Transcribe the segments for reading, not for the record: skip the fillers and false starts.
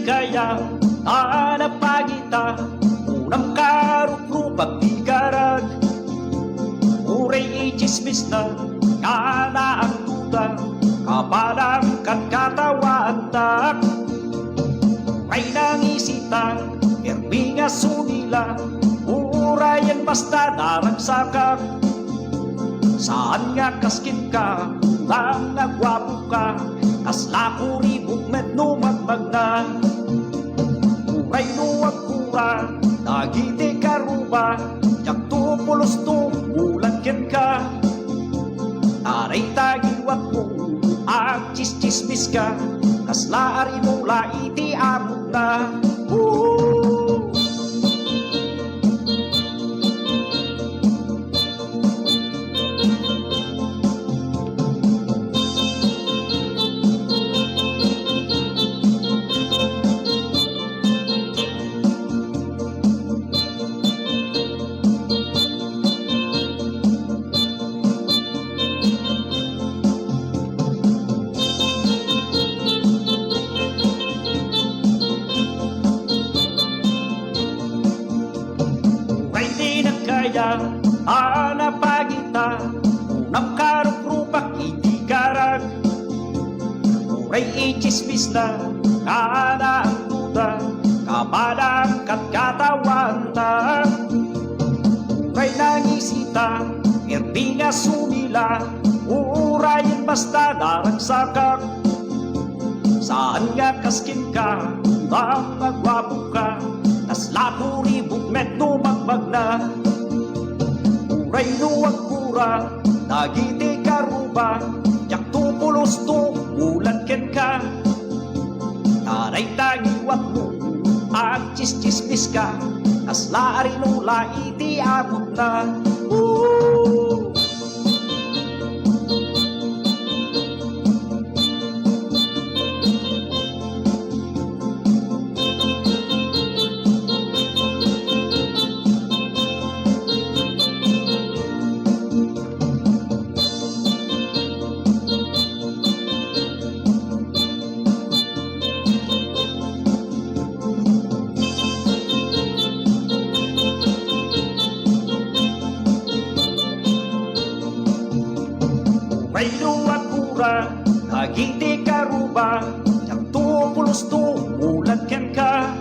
kaya napagita unang karuprupak di karag uray chismis na kana ang duda kapalang katawan tak uray nangisita erbinga sunila urayan basta naragsakak saan nga kaskin ka lang nagwapo ka kasla kuribog met numagmag na uray nuwag kura nagiti karuba yak tupulos tumulan ken ka taray tagiwat mo ang chismis ka kasla ari mo laiti amot na kaya napagita unang karuprupak iti karag uray ichismis na kana ang duda kapalang katawan ta uray nangisita erbinga sumila urayan basta naragsakak saan nga kaskin ka bang nagwapo ka kasla kuribog met numagmag na uray nuwag kura nagiti karuba yak tupulos tumulan ken ka taray tagiwat mo ang chismis ka kasla ari no laiti amot na may luwag kura nagiti karuba yang tupulos tumulan ken ka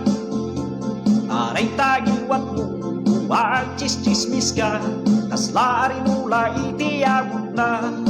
taray tagiwat mo wag chismis ka kasla ari no laiti amot na